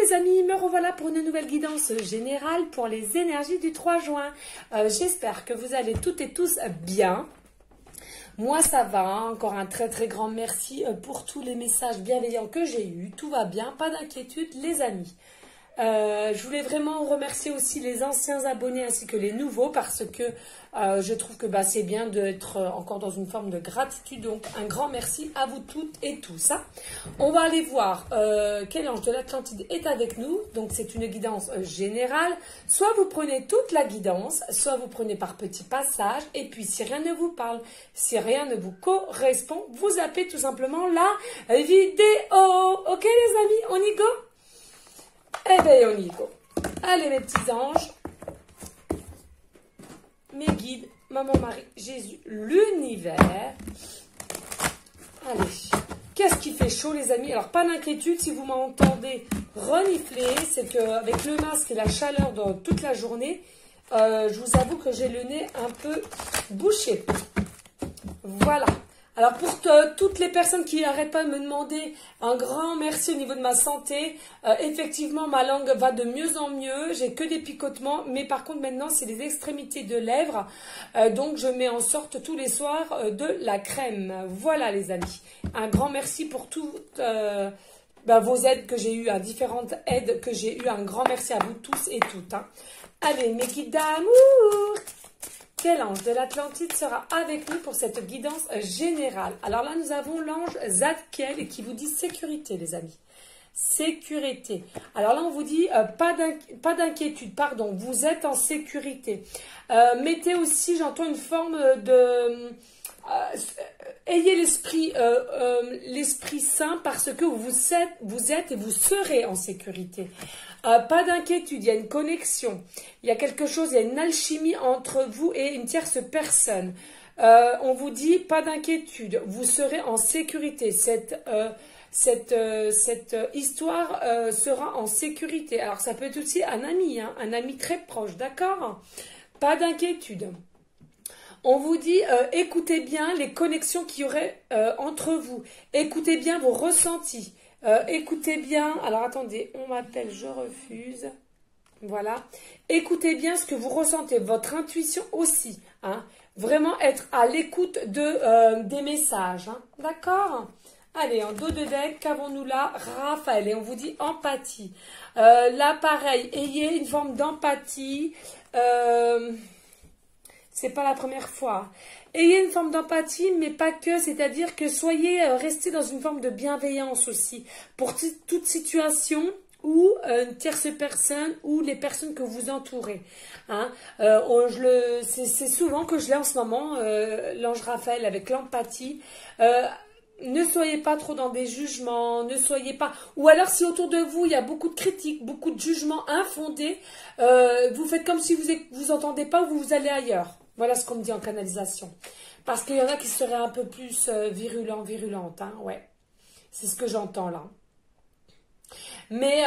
les amis, me revoilà pour une nouvelle guidance générale pour les énergies du 3 juin. J'espère que vous allez toutes et tous bien. Moi ça va, hein. Encore un très très grand merci pour tous les messages bienveillants que j'ai eus. Tout va bien, pas d'inquiétude les amis. Je voulais vraiment remercier aussi les anciens abonnés ainsi que les nouveaux parce que je trouve que c'est bien d'être encore dans une forme de gratitude. Donc un grand merci à vous toutes et tous. Hein. On va aller voir quel ange de l'Atlantide est avec nous. Donc c'est une guidance générale. Soit vous prenez toute la guidance, soit vous prenez par petits passages. Et puis si rien ne vous parle, si rien ne vous correspond, vous zappez tout simplement la vidéo. Ok les amis, on y go? Eh bien, on y go. Allez, mes petits anges, mes guides, Maman Marie, Jésus, l'univers. Allez, qu'est-ce qui fait chaud, les amis? Alors, pas d'inquiétude, si vous m'entendez renifler, c'est qu'avec le masque et la chaleur dans toute la journée, je vous avoue que j'ai le nez un peu bouché. Voilà. Alors pour toutes les personnes qui n'arrêtent pas de me demander un grand merci au niveau de ma santé, effectivement ma langue va de mieux en mieux, j'ai que des picotements, mais par contre maintenant c'est les extrémités de lèvres, donc je mets en sorte tous les soirs de la crème. Voilà les amis, un grand merci pour toutes vos aides que j'ai eues, différentes aides que j'ai eues, un grand merci à vous tous et toutes. Hein. Allez mes guides d'amour! Quel ange de l'Atlantide sera avec nous pour cette guidance générale? Alors là, nous avons l'ange Zadkiel qui vous dit sécurité, les amis. Sécurité. Alors là, on vous dit pas d'inquiétude, pardon, vous êtes en sécurité. Mettez aussi, j'entends une forme de... ayez l'esprit sain parce que vous êtes et vous serez en sécurité. Pas d'inquiétude, il y a une connexion, il y a quelque chose, il y a une alchimie entre vous et une tierce personne. On vous dit pas d'inquiétude, vous serez en sécurité. Cette histoire sera en sécurité. Alors ça peut être aussi un ami très proche, d'accord? Pas d'inquiétude. On vous dit, écoutez bien les connexions qu'il y aurait entre vous. Écoutez bien vos ressentis. Écoutez bien. Alors, attendez, on m'appelle, je refuse. Voilà. Écoutez bien ce que vous ressentez. Votre intuition aussi. Hein. Vraiment être à l'écoute des messages. Hein. D'accord? Allez, en dos de deck, qu'avons-nous là? Raphaël. Et on vous dit empathie. Là, pareil, ayez une forme d'empathie. C'est pas la première fois. Ayez une forme d'empathie, mais pas que, c'est-à-dire que restez dans une forme de bienveillance aussi. Pour toute situation ou une tierce personne ou les personnes que vous entourez. Hein. C'est souvent que je l'ai en ce moment, l'ange Raphaël avec l'empathie. Ne soyez pas trop dans des jugements, ne soyez pas... Ou alors si autour de vous, il y a beaucoup de critiques, beaucoup de jugements infondés, vous faites comme si vous entendez pas ou vous allez ailleurs. Voilà ce qu'on me dit en canalisation. Parce qu'il y en a qui seraient un peu plus virulentes. Hein, ouais. C'est ce que j'entends là. Mais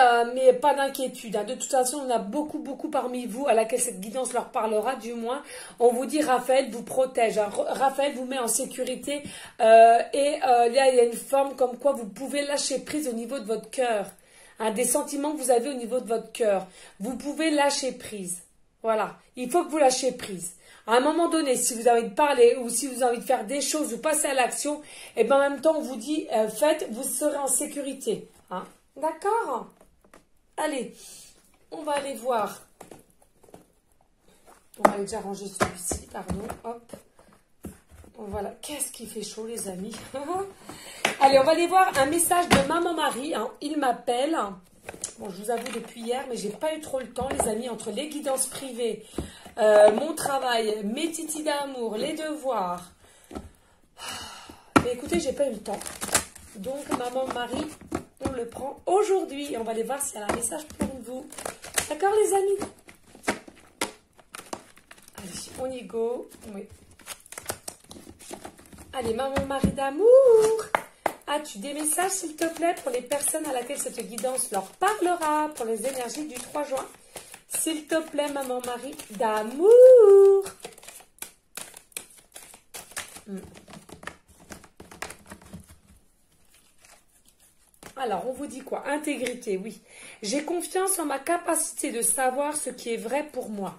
pas d'inquiétude. Hein. De toute façon, on a beaucoup parmi vous à laquelle cette guidance leur parlera, du moins. On vous dit, Raphaël vous protège. Hein. Raphaël vous met en sécurité. Là, il y a une forme comme quoi vous pouvez lâcher prise au niveau de votre cœur. Hein, des sentiments que vous avez au niveau de votre cœur. Vous pouvez lâcher prise. Voilà. Il faut que vous lâchiez prise. À un moment donné, si vous avez envie de parler ou si vous avez envie de faire des choses ou passer à l'action, et bien en même temps, on vous dit, faites, vous serez en sécurité. Hein? D'accord? Allez, on va aller voir. On va aller déjà ranger celui-ci, pardon. Hop. Voilà. Qu'est-ce qui fait chaud, les amis? Allez, on va aller voir un message de Maman Marie. Hein. Il m'appelle. Bon, je vous avoue depuis hier, mais j'ai pas eu trop le temps, les amis, entre les guidances privées, mon travail, mes titis d'amour, les devoirs. Mais écoutez, j'ai pas eu le temps. Donc, Maman Marie, on le prend aujourd'hui. Et on va aller voir s'il y a un message pour vous. D'accord, les amis? Allez, on y go. Oui. Allez, Maman Marie d'amour. As-tu des messages, s'il te plaît, pour les personnes à laquelle cette guidance leur parlera, pour les énergies du 3 juin? S'il te plaît, Maman Marie d'amour. Alors, on vous dit quoi? Intégrité, oui. J'ai confiance en ma capacité de savoir ce qui est vrai pour moi.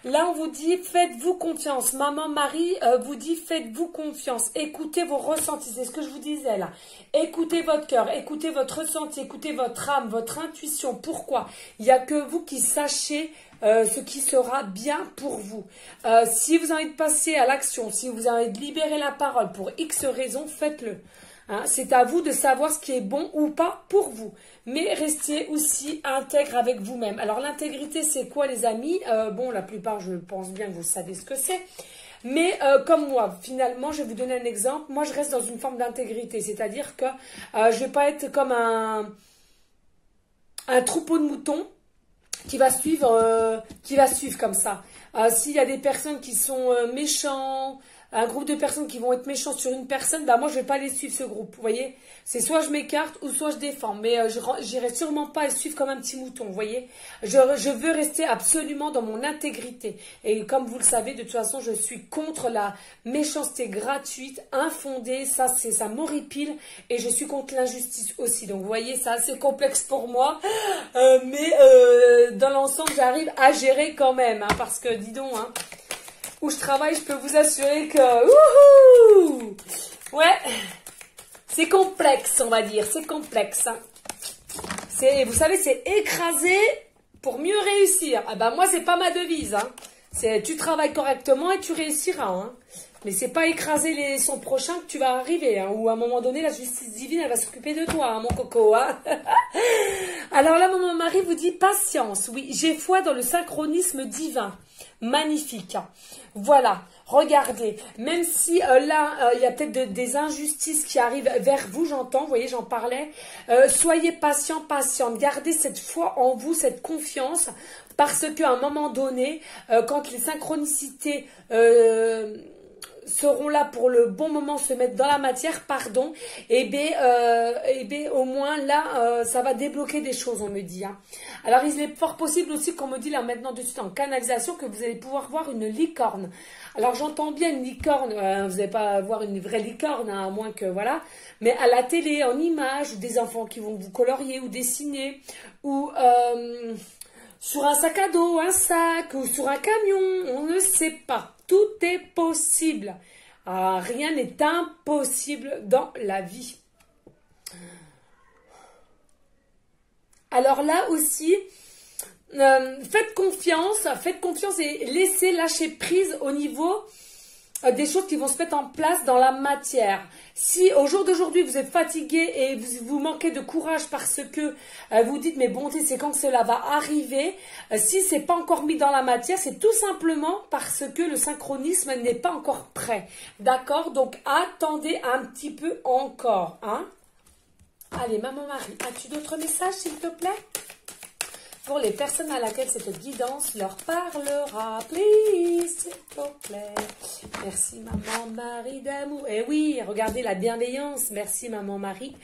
Là, on vous dit, faites-vous confiance. Maman Marie vous dit, faites-vous confiance. Écoutez vos ressentis. C'est ce que je vous disais là. Écoutez votre cœur, écoutez votre ressenti, écoutez votre âme, votre intuition. Pourquoi? Il n'y a que vous qui sachez ce qui sera bien pour vous. Si vous avez envie de passer à l'action, si vous avez envie de libérer la parole pour X raisons, faites-le. Hein, c'est à vous de savoir ce qui est bon ou pas pour vous. Mais restez aussi intègre avec vous-même. Alors l'intégrité, c'est quoi les amis? Bon, la plupart, je pense bien que vous savez ce que c'est. Mais comme moi, finalement, je vais vous donner un exemple. Moi, je reste dans une forme d'intégrité. C'est-à-dire que je ne vais pas être comme un troupeau de moutons qui va suivre comme ça. S'il y a des personnes qui sont méchants, un groupe de personnes qui vont être méchantes sur une personne, bah moi je vais pas les suivre ce groupe, vous voyez. C'est soit je m'écarte ou soit je défends, mais j'irai sûrement pas les suivre comme un petit mouton, vous voyez. Je veux rester absolument dans mon intégrité. Et comme vous le savez, de toute façon, je suis contre la méchanceté gratuite, infondée, ça m'horripile, et je suis contre l'injustice aussi. Donc vous voyez, c'est assez complexe pour moi, mais dans l'ensemble, j'arrive à gérer quand même, hein, parce que dis donc, hein, où je travaille, je peux vous assurer que... Wouhou! Ouais, c'est complexe, on va dire. C'est complexe. Hein. Vous savez, c'est écraser pour mieux réussir. Ah ben moi, c'est pas ma devise. Hein. Tu travailles correctement et tu réussiras. Hein. Mais c'est pas écraser son prochain que tu vas arriver. Hein. Ou à un moment donné, la justice divine, elle va s'occuper de toi, hein, mon coco. Hein. Alors là, maman Marie vous dit patience. Oui, j'ai foi dans le synchronisme divin. Magnifique. Voilà, regardez, même si là, il y a peut-être des injustices qui arrivent vers vous, j'entends, vous voyez, j'en parlais, soyez patient, patiente, gardez cette foi en vous, cette confiance, parce qu'à un moment donné, quand les synchronicités seront là pour le bon moment, se mettre dans la matière, pardon, et bien au moins là, ça va débloquer des choses, on me dit. Hein. Alors, il est fort possible aussi qu'on me dit là maintenant de suite en canalisation que vous allez pouvoir voir une licorne. Alors, j'entends bien une licorne, vous n'allez pas voir une vraie licorne, hein, à moins que, voilà, mais à la télé, en image, ou des enfants qui vont vous colorier ou dessiner, ou... sur un sac à dos, un sac, ou sur un camion, on ne sait pas. Tout est possible. Rien n'est impossible dans la vie. Alors là aussi, faites confiance et laissez lâcher prise au niveau des choses qui vont se mettre en place dans la matière. Si au jour d'aujourd'hui vous êtes fatigué et vous manquez de courage parce que vous dites mais bon c'est quand que cela va arriver, si c'est pas encore mis dans la matière, c'est tout simplement parce que le synchronisme n'est pas encore prêt. D'accord? Donc attendez un petit peu encore. Hein? Allez, maman Marie, as-tu d'autres messages s'il te plaît? Pour les personnes à laquelle cette guidance leur parlera, please, s'il te plaît. Merci, maman Marie d'amour. Et oui, regardez la bienveillance. Merci, maman Marie,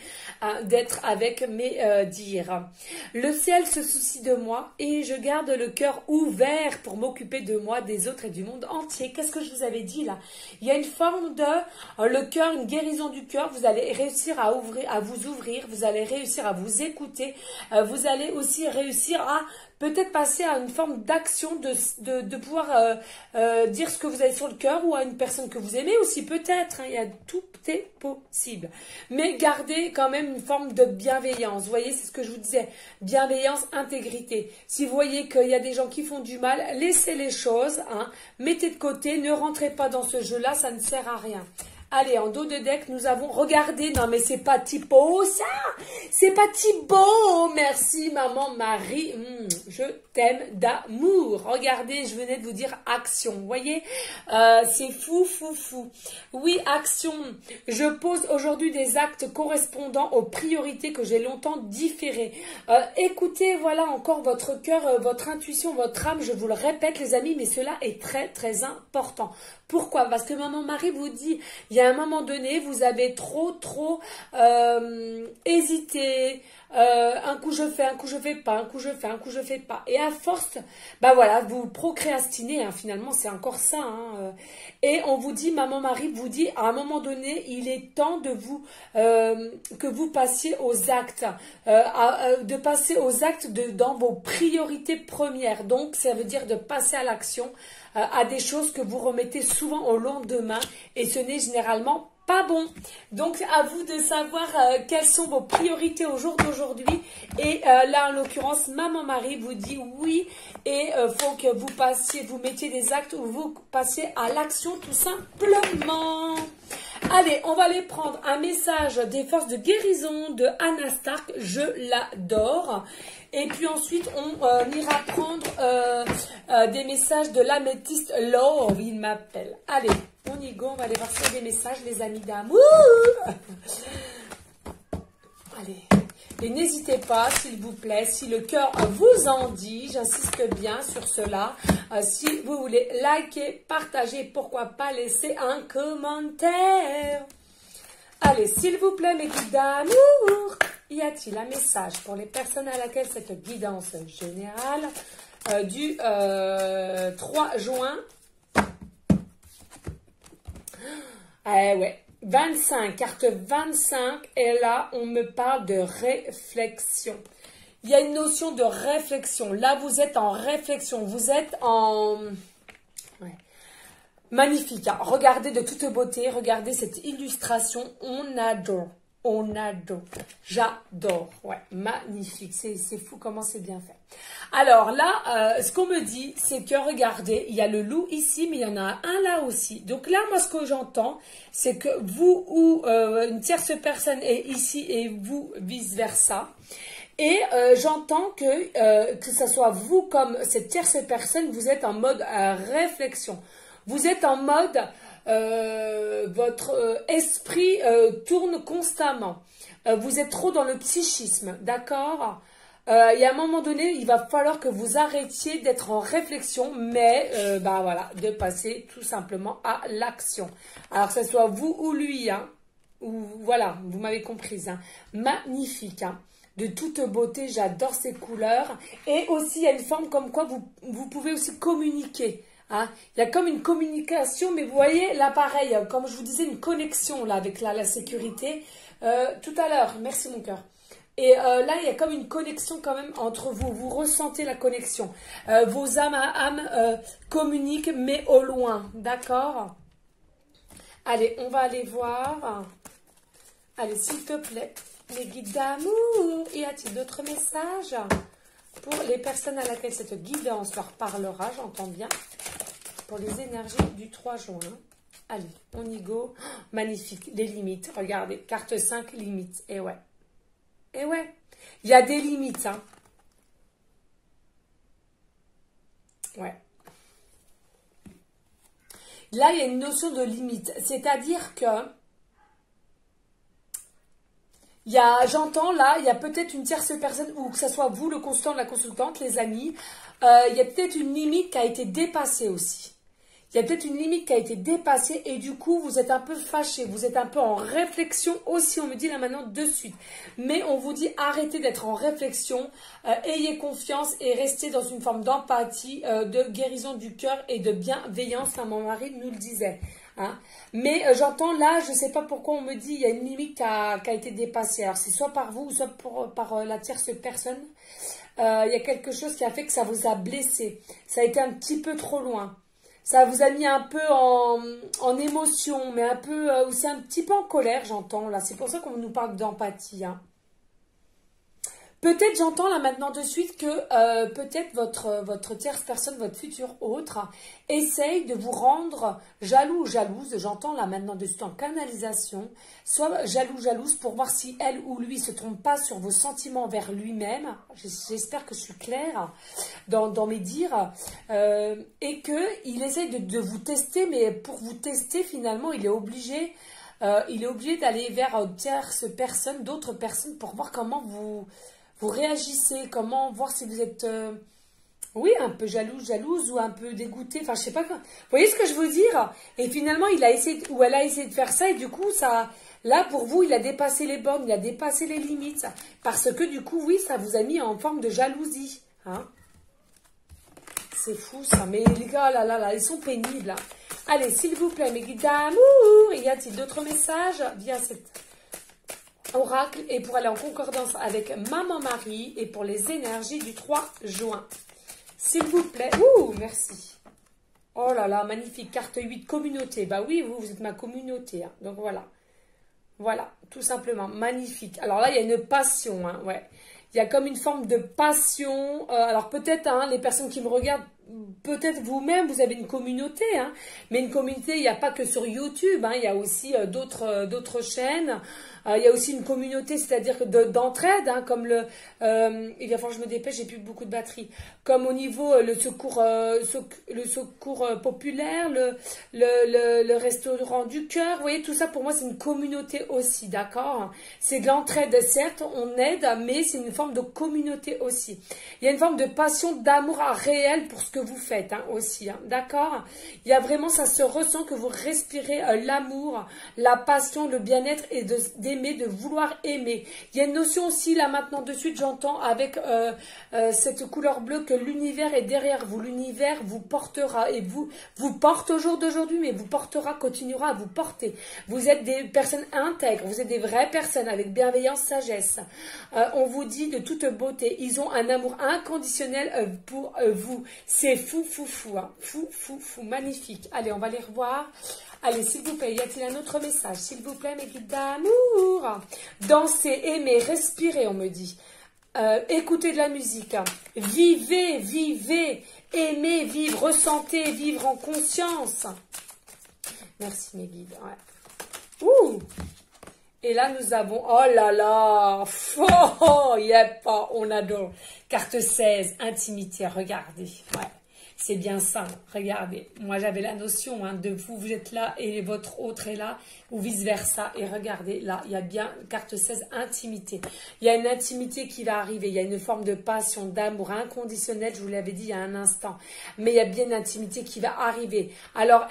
d'être avec mes dires. Le ciel se soucie de moi et je garde le cœur ouvert pour m'occuper de moi, des autres et du monde entier. Qu'est-ce que je vous avais dit là? Il y a une forme de le cœur, une guérison du cœur. Vous allez réussir à vous ouvrir. Vous allez réussir à vous écouter. Vous allez aussi réussir à peut-être passer à une forme d'action, de pouvoir dire ce que vous avez sur le cœur ou à une personne que vous aimez aussi peut-être. Hein, tout est possible. Mais gardez quand même une forme de bienveillance. Vous voyez, c'est ce que je vous disais. Bienveillance, intégrité. Si vous voyez qu'il y a des gens qui font du mal, laissez les choses. Hein, mettez de côté, ne rentrez pas dans ce jeu-là, ça ne sert à rien. Allez, en dos de deck, nous avons... Regardez, non mais c'est pas Thibaut, ça. C'est pas Thibaut. Merci, maman Marie. Je t'aime d'amour. Regardez, je venais de vous dire action. Vous voyez, c'est fou, fou, fou. Oui, action. Je pose aujourd'hui des actes correspondant aux priorités que j'ai longtemps différées. Écoutez, voilà encore votre cœur, votre intuition, votre âme. Je vous le répète, les amis, mais cela est très, très important. Pourquoi? Parce que maman Marie vous dit, il y a un moment donné, vous avez trop hésité. Un coup je fais, un coup je fais pas, un coup je fais, un coup je fais pas. Et à force, bah voilà, vous procrastinez, hein, finalement c'est encore ça. Hein, et on vous dit, maman Marie vous dit, à un moment donné, il est temps de vous que vous passiez aux actes, de passer aux actes dans vos priorités premières. Donc ça veut dire de passer à l'action, à des choses que vous remettez souvent au lendemain, et ce n'est généralement pas bon. Donc à vous de savoir quelles sont vos priorités au jour d'aujourd'hui. Et là en l'occurrence, maman Marie vous dit oui, et faut que vous passiez, vous mettiez des actes ou vous passiez à l'action tout simplement. Allez, on va aller prendre un message des forces de guérison de Anna Stark, je l'adore. Et puis ensuite, on ira prendre des messages de l'améthyste Love, il m'appelle. Allez, on y go, on va aller voir sur des messages, les amis d'amour. Allez, et n'hésitez pas, s'il vous plaît, si le cœur vous en dit, j'insiste bien sur cela, si vous voulez liker, partager, pourquoi pas laisser un commentaire. Allez, s'il vous plaît, mes guides d'amour, y a-t-il un message pour les personnes à laquelle cette guidance générale du 3 juin, ouais, 25, carte 25, et là, on me parle de réflexion. Il y a une notion de réflexion. Là, vous êtes en réflexion. Vous êtes en... Ouais. Magnifique. Hein. Regardez de toute beauté. Regardez cette illustration. On adore. On adore. J'adore. Ouais, magnifique. C'est fou comment c'est bien fait. Alors là, ce qu'on me dit, c'est que regardez, il y a le loup ici, mais il y en a un là aussi. Donc là, moi, ce que j'entends, c'est que vous ou une tierce personne est ici et vous vice-versa. Et j'entends que ce soit vous comme cette tierce personne, vous êtes en mode réflexion. Vous êtes en mode, votre esprit tourne constamment. Vous êtes trop dans le psychisme, d'accord ? Il y a un moment donné, il va falloir que vous arrêtiez d'être en réflexion, mais bah voilà, de passer tout simplement à l'action. Alors que ce soit vous ou lui, hein, ou voilà, vous m'avez comprise, hein, magnifique, hein. De toute beauté, j'adore ces couleurs. Et aussi, il y a une forme comme quoi vous pouvez aussi communiquer. Hein. Il y a comme une communication, mais vous voyez, là pareil, comme je vous disais, une connexion là avec la sécurité. Tout à l'heure, merci mon cœur. Et là, il y a comme une connexion quand même entre vous. Vous ressentez la connexion. Vos âmes à âme communiquent, mais au loin. D'accord ? Allez, on va aller voir. Allez, s'il te plaît. Les guides d'amour, y a-t-il d'autres messages pour les personnes à laquelle cette guidance leur parlera, j'entends bien, pour les énergies du 3 juin. Allez, on y go. Oh, magnifique, les limites, regardez, carte 5, limites, et ouais. Et ouais, il y a des limites, hein. Ouais. Là, il y a une notion de limite, c'est-à-dire que j'entends là, il y a peut-être une tierce personne, ou que ce soit vous, le consultant, la consultante, les amis, il y a peut-être une limite qui a été dépassée aussi. Il y a peut-être une limite qui a été dépassée et du coup, vous êtes un peu fâché, vous êtes un peu en réflexion aussi, on me dit là maintenant de suite. Mais on vous dit arrêtez d'être en réflexion, ayez confiance et restez dans une forme d'empathie, de guérison du cœur et de bienveillance, hein, mon mari nous le disait. Hein. Mais j'entends là, je ne sais pas pourquoi on me dit il y a une limite qui a été dépassée. Alors c'est soit par vous, soit par la tierce personne. Il y a quelque chose qui a fait que ça vous a blessé. Ça a été un petit peu trop loin. Ça vous a mis un peu en émotion, mais un peu aussi un petit peu en colère, j'entends là. C'est pour ça qu'on nous parle d'empathie. Hein. Peut-être j'entends là maintenant de suite que peut-être votre tierce personne, votre futur autre, essaye de vous rendre jaloux ou jalouse. J'entends là maintenant de suite en canalisation, soit jaloux, jalouse pour voir si elle ou lui se trompe pas sur vos sentiments vers lui-même. J'espère que je suis claire dans mes dires. Et qu'il essaye de vous tester, mais pour vous tester finalement il est obligé d'aller vers tierce personne, d'autres personnes pour voir comment vous réagissez, comment voir si vous êtes Oui, un peu jalouse ou un peu dégoûtée. Enfin, je sais pas quoi. Vous voyez ce que je veux dire? Et finalement, il a essayé, ou elle a essayé de faire ça et du coup, ça, là, pour vous, il a dépassé les bornes, il a dépassé les limites. Parce que du coup, oui, ça vous a mis en forme de jalousie. Hein? C'est fou ça. Mais les gars, là, ils sont pénibles. Hein. Allez, s'il vous plaît, mes guides d'amour, y a-t-il d'autres messages via cet oracle et pour aller en concordance avec Maman Marie et pour les énergies du 3 juin? S'il vous plaît. Ouh, merci. Oh là là, magnifique. Carte 8, communauté. Bah oui, vous êtes ma communauté. Hein. Donc voilà. Voilà, tout simplement. Magnifique. Alors là, il y a une passion. Hein, ouais. Il y a comme une forme de passion. Alors peut-être, hein, les personnes qui me regardent, peut-être vous-même, vous avez une communauté. Hein, mais une communauté, il n'y a pas que sur YouTube. Hein, il y a aussi d'autres chaînes. Il y a aussi une communauté, c'est-à-dire d'entraide, hein, comme le... il va falloir que je me dépêche, j'ai plus beaucoup de batterie. Comme au niveau le secours populaire, le restaurant du cœur. Vous voyez, tout ça, pour moi, c'est une communauté aussi, d'accord? C'est de l'entraide, certes, on aide, mais c'est une forme de communauté aussi. Il y a une forme de passion, d'amour réel pour ce que vous faites, hein, aussi, hein, d'accord? Il y a vraiment, ça se ressent que vous respirez l'amour, la passion, le bien-être et d'aimer, de vouloir aimer. Il y a une notion aussi, là maintenant, de suite, j'entends avec cette couleur bleue que l'univers est derrière vous. L'univers vous portera et vous porte au jour d'aujourd'hui, mais vous portera, continuera à vous porter. Vous êtes des personnes intègres, vous êtes des vraies personnes avec bienveillance, sagesse. On vous dit de toute beauté, ils ont un amour inconditionnel pour vous. C'est fou, hein. Fou, magnifique. Allez, on va les revoir. Allez, s'il vous plaît, y a-t-il un autre message? S'il vous plaît, mes guides d'amour. Dansez, aimez, respirez, on me dit. Écoutez de la musique. Vivez, aimez, vivre, ressentez, vivre en conscience. Merci, mes guides. Ouais. Ouh! Et là, nous avons... Oh là là! Oh, yep, on adore. Carte 16, intimité, regardez. Ouais. C'est bien ça, regardez. Moi, j'avais la notion hein, de vous êtes là et votre autre est là, ou vice-versa. Et regardez, là, il y a bien, carte 16, intimité. Il y a une intimité qui va arriver. Il y a une forme de passion, d'amour inconditionnel, je vous l'avais dit il y a un instant. Mais il y a bien une intimité qui va arriver. Alors,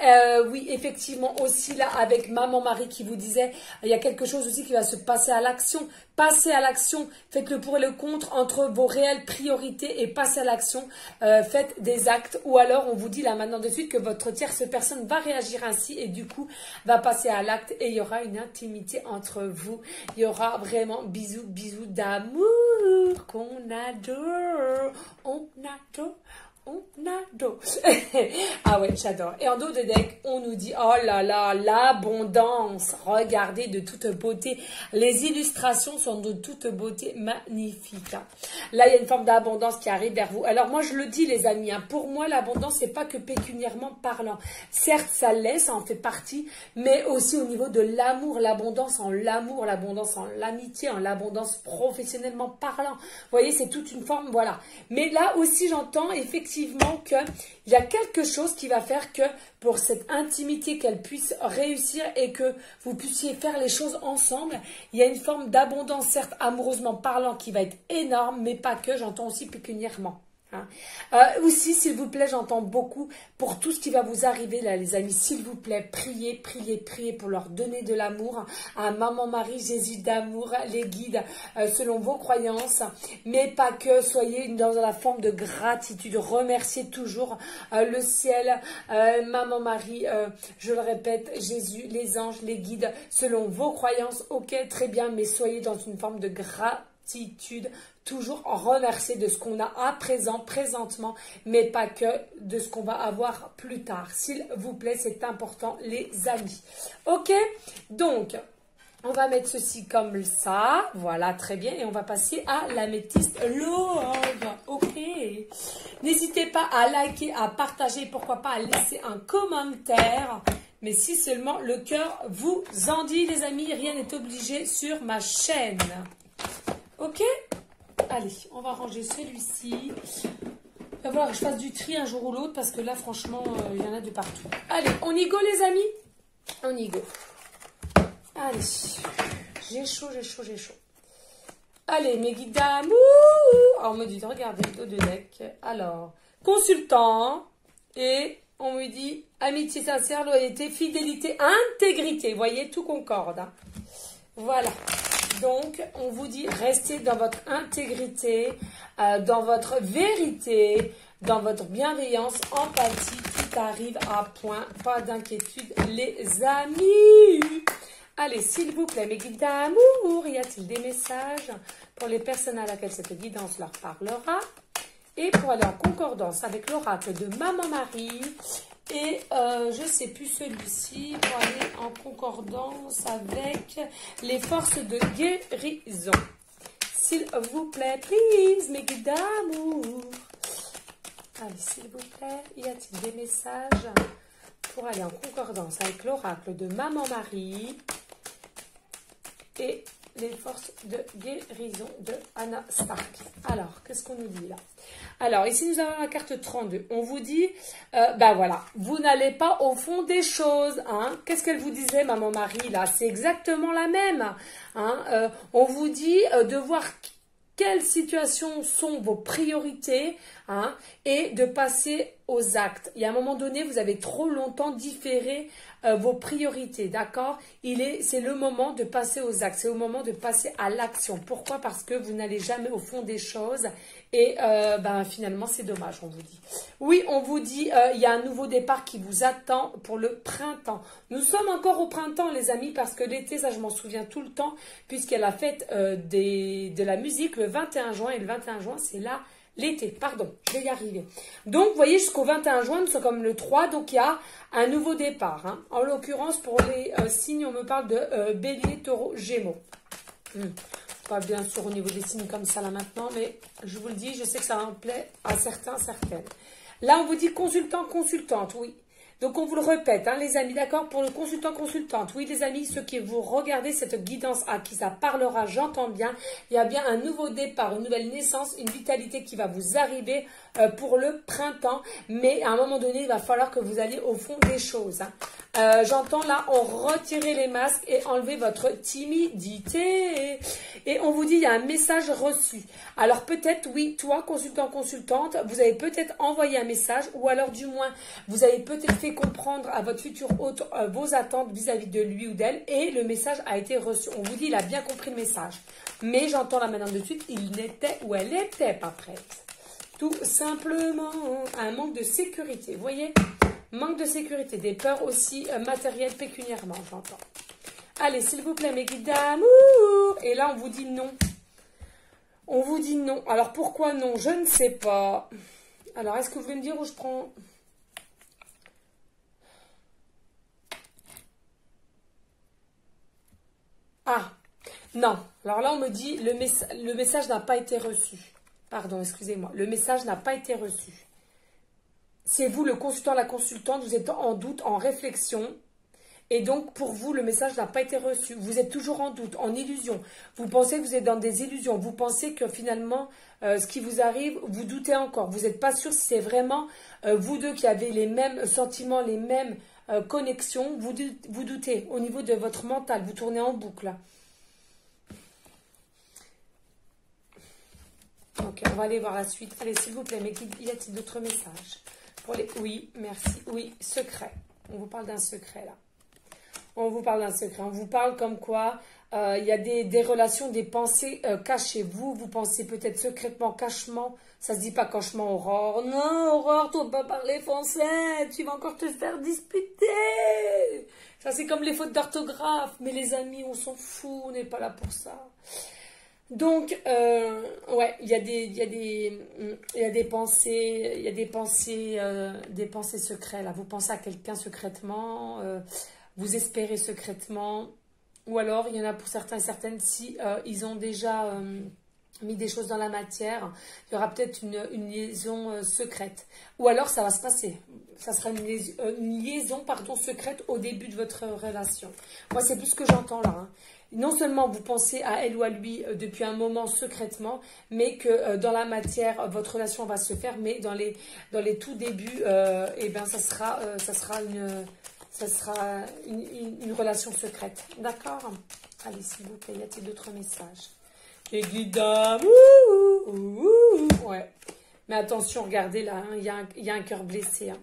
oui, effectivement, aussi là, avec Maman Marie qui vous disait, il y a quelque chose aussi qui va se passer à l'action. Passez à l'action, faites le pour et le contre entre vos réelles priorités et passez à l'action, faites des actes. Ou alors on vous dit là maintenant de suite que votre tierce personne va réagir ainsi et du coup va passer à l'acte et il y aura une intimité entre vous. Il y aura vraiment bisous d'amour qu'on adore, on adore. On adore. Ah ouais, j'adore. Et en dos de deck, on nous dit, oh là là, l'abondance. Regardez de toute beauté. Les illustrations sont de toute beauté magnifiques. Là, il y a une forme d'abondance qui arrive vers vous. Alors moi, je le dis les amis, hein, pour moi, l'abondance, c'est pas que pécuniairement parlant. Certes, ça l'est, ça en fait partie, mais aussi au niveau de l'amour, l'abondance en l'amour, l'abondance en l'amitié, en l'abondance professionnellement parlant. Vous voyez, c'est toute une forme, voilà. Mais là aussi, j'entends effectivement qu'il y a quelque chose qui va faire que pour cette intimité qu'elle puisse réussir et que vous puissiez faire les choses ensemble, il y a une forme d'abondance, certes amoureusement parlant, qui va être énorme, mais pas que, j'entends aussi pécuniairement. Hein. Aussi, s'il vous plaît, j'entends beaucoup pour tout ce qui va vous arriver là, les amis. S'il vous plaît, priez pour leur donner de l'amour à Maman Marie, Jésus d'amour, les guides selon vos croyances, mais pas que. Soyez dans la forme de gratitude. Remerciez toujours le ciel, Maman Marie, je le répète, Jésus, les anges, les guides selon vos croyances. Ok, très bien, mais soyez dans une forme de gratitude. Toujours remercier de ce qu'on a à présent, présentement, mais pas que de ce qu'on va avoir plus tard. S'il vous plaît, c'est important, les amis. Ok, donc, on va mettre ceci comme ça. Voilà, très bien. Et on va passer à l'améthyste love. Ok. N'hésitez pas à liker, à partager, pourquoi pas à laisser un commentaire. Mais si seulement le cœur vous en dit, les amis, rien n'est obligé sur ma chaîne. Ok ? Allez, on va ranger celui-ci. Il va falloir que je fasse du tri un jour ou l'autre parce que là, franchement, il y en a de partout. Allez, on y go, les amis. On y go. Allez, j'ai chaud. Allez, mes guides d'amour. Alors, on me dit de regarder le dos de deck. Alors, consultant. Et on me dit amitié sincère, loyauté, fidélité, intégrité. Vous voyez, tout concorde. Hein. Voilà. Donc, on vous dit restez dans votre intégrité, dans votre vérité, dans votre bienveillance, empathie. Tout arrive à point. Pas d'inquiétude, les amis. Allez, s'il vous plaît, mes guides d'amour, y a-t-il des messages pour les personnes à laquelle cette guidance leur parlera? Et pour aller en concordance avec l'oracle de Maman Marie. Et je ne sais plus celui-ci, pour aller en concordance avec les forces de guérison. S'il vous plaît, please, mes guides d'amour. Allez, s'il vous plaît, y a-t-il des messages pour aller en concordance avec l'oracle de Maman Marie et les forces de guérison de Anna Stark. Alors, qu'est-ce qu'on nous dit là? Alors, ici, nous avons la carte 32. On vous dit, ben voilà, vous n'allez pas au fond des choses. Hein. Qu'est-ce qu'elle vous disait, Maman Marie, là? C'est exactement la même. Hein. On vous dit de voir quelles situations sont vos priorités, hein, et de passer aux actes. Et à un moment donné, vous avez trop longtemps différé vos priorités, d'accord? C'est le moment de passer aux actes, c'est le moment de passer à l'action. Pourquoi? Parce que vous n'allez jamais au fond des choses et ben, finalement, c'est dommage, on vous dit. Oui, on vous dit, il y a un nouveau départ qui vous attend pour le printemps. Nous sommes encore au printemps, les amis, parce que l'été, ça, je m'en souviens tout le temps, puisqu'elle a fête de la musique le 21 juin, et le 21 juin, c'est là l'été, pardon, je vais y arriver. Donc, vous voyez, jusqu'au 21 juin, nous sommes comme le 3, donc il y a un nouveau départ. Hein. En l'occurrence, pour les signes, on me parle de bélier, taureau, gémeaux. Pas bien sûr au niveau des signes comme ça là maintenant, mais je vous le dis, je sais que ça en plaît à certains, certaines. Là, on vous dit consultant, consultante, oui. Donc, on vous le répète, hein, les amis, d'accord, pour le consultant, consultante. Oui, les amis, ceux qui vous regardez cette guidance à qui ça parlera, j'entends bien. Il y a bien un nouveau départ, une nouvelle naissance, une vitalité qui va vous arriver pour le printemps. Mais à un moment donné, il va falloir que vous alliez au fond des choses. Hein. J'entends là, on retirer les masques et enlever votre timidité. Et on vous dit, il y a un message reçu. Alors peut-être, oui, toi, consultant, consultante, vous avez peut-être envoyé un message ou alors du moins, vous avez peut-être fait comprendre à votre futur hôte vos attentes vis-à-vis de lui ou d'elle et le message a été reçu. On vous dit, il a bien compris le message. Mais j'entends là maintenant de suite, il n'était ou elle n'était pas prête. Tout simplement, un manque de sécurité, vous voyez? Manque de sécurité, des peurs aussi matérielles pécuniairement, j'entends. Allez, s'il vous plaît, mes guides d'amour. Et là, on vous dit non. On vous dit non. Alors, pourquoi non? Je ne sais pas. Alors, est-ce que vous voulez me dire où je prends... Ah, non. Alors là, on me dit le message n'a pas été reçu. Pardon, excusez-moi. Le message n'a pas été reçu. C'est vous, le consultant, la consultante, vous êtes en doute, en réflexion. Et donc, pour vous, le message n'a pas été reçu. Vous êtes toujours en doute, en illusion. Vous pensez que vous êtes dans des illusions. Vous pensez que finalement, ce qui vous arrive, vous doutez encore. Vous n'êtes pas sûr si c'est vraiment vous deux qui avez les mêmes sentiments, les mêmes connexions. Vous doutez au niveau de votre mental. Vous tournez en boucle. Ok, on va aller voir la suite. Allez, s'il vous plaît, mais y a-t-il d'autres messages pour les... Oui, merci. Oui, secret. On vous parle d'un secret, là. On vous parle d'un secret. On vous parle comme quoi il y a des relations, des pensées cachées. Vous pensez peut-être secrètement, cachement. Ça se dit pas cachement, Aurore. Non, Aurore, tu ne vas pas parler français. Tu vas encore te faire disputer. Ça, c'est comme les fautes d'orthographe. Mais les amis, on s'en fout. On n'est pas là pour ça. Donc, ouais, il y a des pensées, des pensées secrètes. Là, vous pensez à quelqu'un secrètement, vous espérez secrètement, ou alors il y en a pour certains et certaines si ils ont déjà mis des choses dans la matière, il y aura peut-être une liaison secrète, ou alors ça va se passer. Ça sera une liaison, pardon, secrète au début de votre relation. Moi, c'est plus ce que j'entends là. Hein. Non seulement vous pensez à elle ou à lui depuis un moment secrètement, mais que dans la matière, votre relation va se faire, mais dans les tout débuts, eh ben, ça sera une relation secrète. D'accord? Allez, s'il vous plaît, y a-t-il d'autres messages? Les guides d'amour, ouais. Mais attention, regardez là, hein, il y a un cœur blessé. Hein.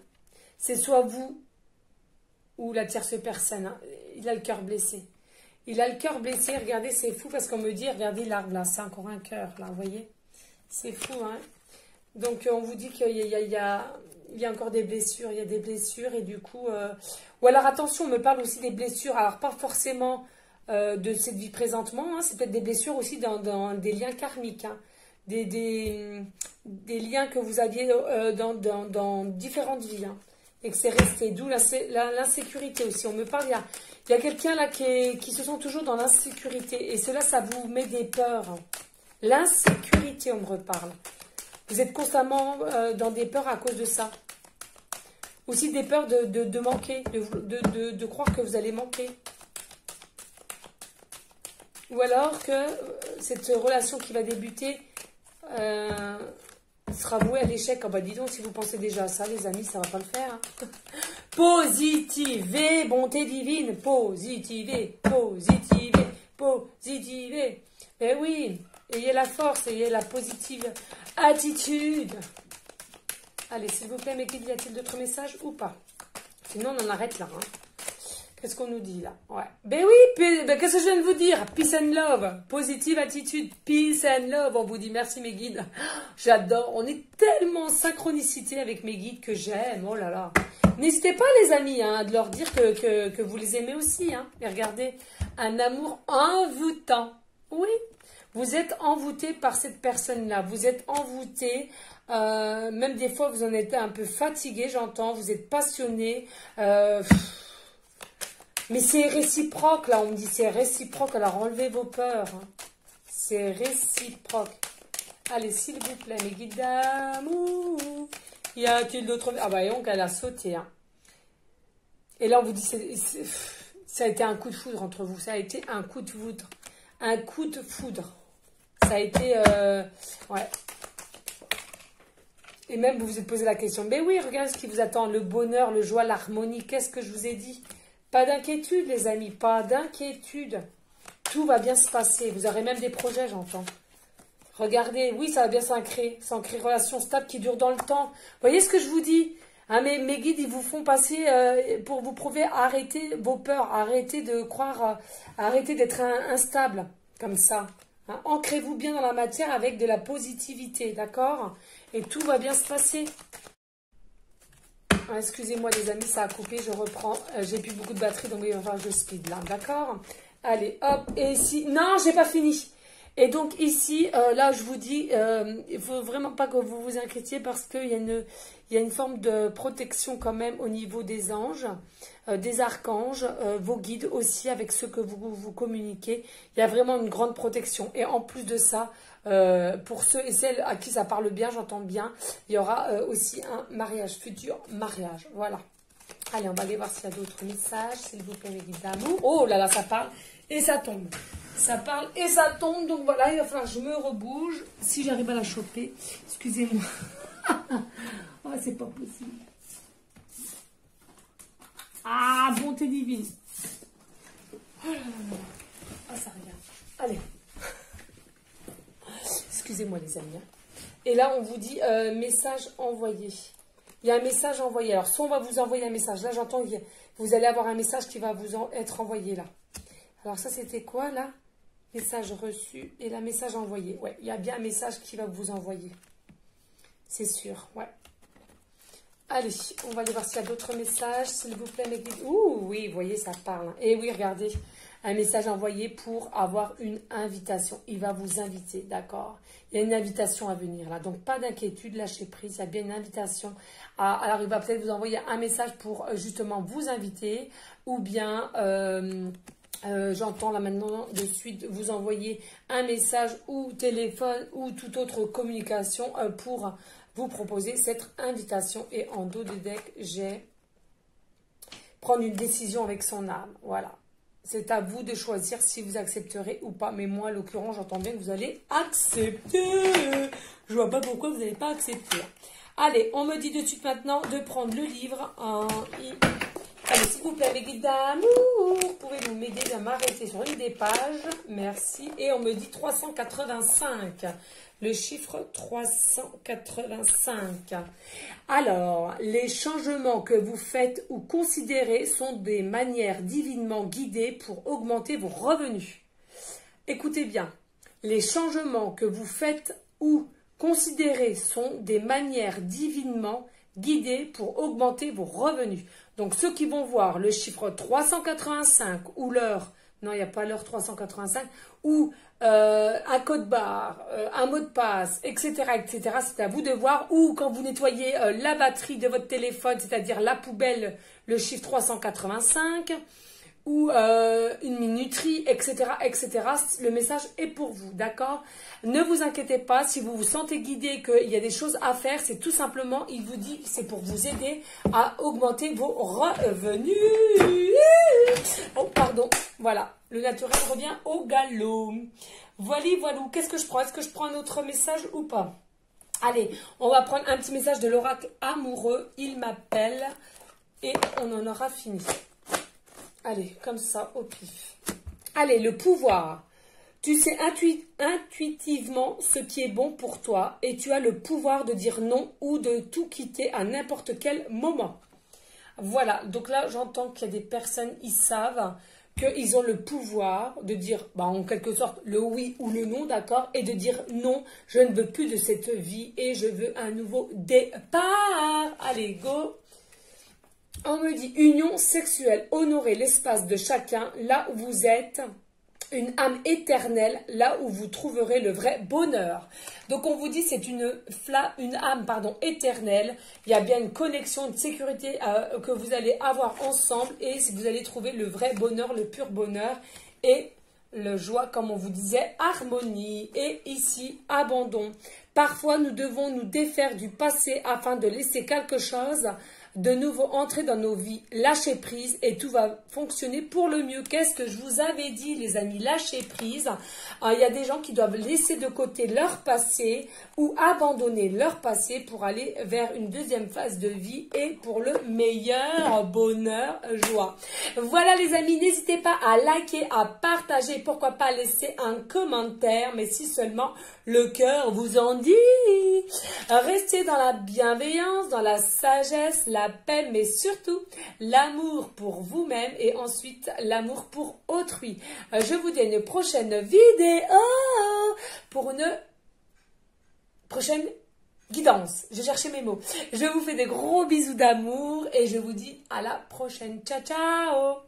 C'est soit vous ou la tierce personne. Hein. Il a le cœur blessé. Il a le cœur blessé. Regardez, c'est fou parce qu'on me dit, regardez l'arbre là, c'est encore un cœur là, vous voyez. C'est fou, hein. Donc, on vous dit qu'il y a encore des blessures. Il y a des blessures et du coup... Ou alors, attention, on me parle aussi des blessures. Alors, pas forcément de cette vie présentement. Hein, c'est peut-être des blessures aussi dans des liens karmiques. Hein, des liens que vous aviez dans différentes vies. Hein, et que c'est resté. D'où l'insécurité aussi. On me parle, il y a quelqu'un là qui se sent toujours dans l'insécurité. Et cela, ça vous met des peurs. Hein. L'insécurité, on me reparle. Vous êtes constamment dans des peurs à cause de ça. Aussi des peurs de manquer, de croire que vous allez manquer. Ou alors que cette relation qui va débuter sera vouée à l'échec. Oh bah dis donc, si vous pensez déjà à ça, les amis, ça va pas le faire. Hein. Positivez, bonté divine. Positivez, positivez, positivez. Mais oui, ayez la force, ayez la positive attitude. Allez, s'il vous plaît, mes guides, y a-t-il d'autres messages ou pas? Sinon, on en arrête là. Hein. Qu'est-ce qu'on nous dit là? Ouais. Ben oui, qu'est-ce que je viens de vous dire? Peace and love. Positive attitude. Peace and love. On vous dit merci, mes guides. J'adore. On est tellement en synchronicité avec mes guides que j'aime. Oh là là. N'hésitez pas, les amis, hein, de leur dire que vous les aimez aussi. Hein. Et regardez, un amour envoûtant. Oui. Vous êtes envoûté par cette personne-là. Vous êtes envoûté. Même des fois, vous en êtes un peu fatigué, j'entends. Vous êtes passionné. Mais c'est réciproque, là. On me dit c'est réciproque. Alors, enlevez vos peurs. Hein. C'est réciproque. Allez, s'il vous plaît, mes guides d'amour. Y a-t-il d'autres... Ah bah, donc, elle a sauté. Hein. Et là, on vous dit... ça a été un coup de foudre entre vous. Ça a été un coup de foudre. Un coup de foudre. Ça a été... ouais. Et même, vous vous êtes posé la question. Mais oui, regardez ce qui vous attend. Le bonheur, le joie, l'harmonie. Qu'est-ce que je vous ai dit? Pas d'inquiétude, les amis. Pas d'inquiétude. Tout va bien se passer. Vous aurez même des projets, j'entends. Regardez. Oui, ça va bien s'ancrer. S'ancrer relation stable qui dure dans le temps. Vous voyez ce que je vous dis? Hein, mes guides, ils vous font passer pour vous prouver, arrêtez vos peurs. Arrêtez de croire, arrêtez d'être instable. Comme ça. Hein, ancrez-vous bien dans la matière avec de la positivité. D'accord? Et tout va bien se passer. Ah, excusez-moi les amis, ça a coupé, je reprends. J'ai plus beaucoup de batterie, donc il va falloir que je speed là, d'accord? Allez, hop, et ici... Non, j'ai pas fini. Et donc ici, là, je vous dis, il faut vraiment pas que vous vous inquiétiez parce qu'il y a une forme de protection quand même au niveau des anges, des archanges, vos guides aussi avec ceux que vous communiquez. Il y a vraiment une grande protection. Et en plus de ça... pour ceux et celles à qui ça parle bien, j'entends bien, il y aura aussi un mariage, futur mariage. Voilà. Allez, on va aller voir s'il y a d'autres messages, s'il vous plaît, mes guides d'amour. Oh là là, ça parle et ça tombe. Ça parle et ça tombe. Donc voilà, il va falloir que je me rebouge. Si j'arrive à la choper, excusez-moi. Oh, c'est pas possible. Ah, bonté divine. Oh là là là. Ah, ça regarde. Allez. Excusez-moi les amis. Et là, on vous dit message envoyé. Il y a un message envoyé. Alors, soit on va vous envoyer un message. Là, j'entends que vous allez avoir un message qui va vous être envoyé là. Alors, ça, c'était quoi là? Message reçu et là, message envoyé. Ouais, il y a bien un message qui va vous envoyer. C'est sûr, ouais. Allez, on va aller voir s'il y a d'autres messages. S'il vous plaît, mes guides. Ouh, oui, vous voyez, ça parle. Et oui, regardez. Un message envoyé pour avoir une invitation. Il va vous inviter, d'accord? Il y a une invitation à venir là. Donc, pas d'inquiétude, lâchez prise. Il y a bien une invitation. Alors, il va peut-être vous envoyer un message pour justement vous inviter. Ou bien, j'entends là maintenant de suite vous envoyer un message ou téléphone ou toute autre communication pour vous proposer cette invitation. Et en dos de deck, j'ai prendre une décision avec son âme. Voilà. C'est à vous de choisir si vous accepterez ou pas. Mais moi, en l'occurrence, j'entends bien que vous allez accepter. Je vois pas pourquoi vous n'allez pas accepter. Allez, on me dit de suite maintenant de prendre le livre. Allez, s'il vous plaît, mes guides d'amour, pouvez-vous m'aider à m'arrêter sur une des pages? Merci. Et on me dit 385. le chiffre 385. Alors, les changements que vous faites ou considérez sont des manières divinement guidées pour augmenter vos revenus. Écoutez bien, les changements que vous faites ou considérez sont des manières divinement guidées pour augmenter vos revenus. Donc, ceux qui vont voir le chiffre 385 ou l'heure, non, il n'y a pas l'heure 385, ou un code barre, un mot de passe, etc., etc., c'est à vous de voir. Ou quand vous nettoyez la batterie de votre téléphone, c'est-à-dire la poubelle, le chiffre 385, ou une minuterie, etc., etc., le message est pour vous, d'accord? Ne vous inquiétez pas, si vous vous sentez guidé, qu'il y a des choses à faire, c'est tout simplement, il vous dit que c'est pour vous aider à augmenter vos revenus. Oh, pardon, voilà, le naturel revient au galop. Voilà, voilà, qu'est-ce que je prends? Est-ce que je prends un autre message ou pas? Allez, on va prendre un petit message de l'oracle amoureux, il m'appelle, et on en aura fini. Allez, comme ça, au pif. Allez, le pouvoir. Tu sais intuitivement ce qui est bon pour toi et tu as le pouvoir de dire non ou de tout quitter à n'importe quel moment. Voilà, donc là, j'entends qu'il y a des personnes, ils savent qu'ils ont le pouvoir de dire, en quelque sorte, le oui ou le non, d'accord, et de dire non, je ne veux plus de cette vie et je veux un nouveau départ. Allez, go! On me dit union sexuelle, honorer l'espace de chacun, là où vous êtes, une âme éternelle, là où vous trouverez le vrai bonheur. Donc on vous dit c'est une âme éternelle, il y a bien une connexion, une sécurité que vous allez avoir ensemble et vous allez trouver le vrai bonheur, le pur bonheur et le joie, comme on vous disait, harmonie. Et ici, abandon. Parfois, nous devons nous défaire du passé afin de laisser quelque chose de nouveau entrer dans nos vies. Lâcher prise et tout va fonctionner pour le mieux. Qu'est-ce que je vous avais dit, les amis? Lâcher prise. Il y a des gens qui doivent laisser de côté leur passé ou abandonner leur passé pour aller vers une deuxième phase de vie et pour le meilleur bonheur, joie. Voilà les amis, n'hésitez pas à liker, à partager, pourquoi pas laisser un commentaire, mais si seulement le cœur vous en dit. Restez dans la bienveillance, dans la sagesse, la paix, mais surtout l'amour pour vous-même et ensuite l'amour pour autrui. Je vous dis à une prochaine vidéo pour une prochaine guidance. J'ai cherché mes mots. Je vous fais des gros bisous d'amour et je vous dis à la prochaine. Ciao, ciao!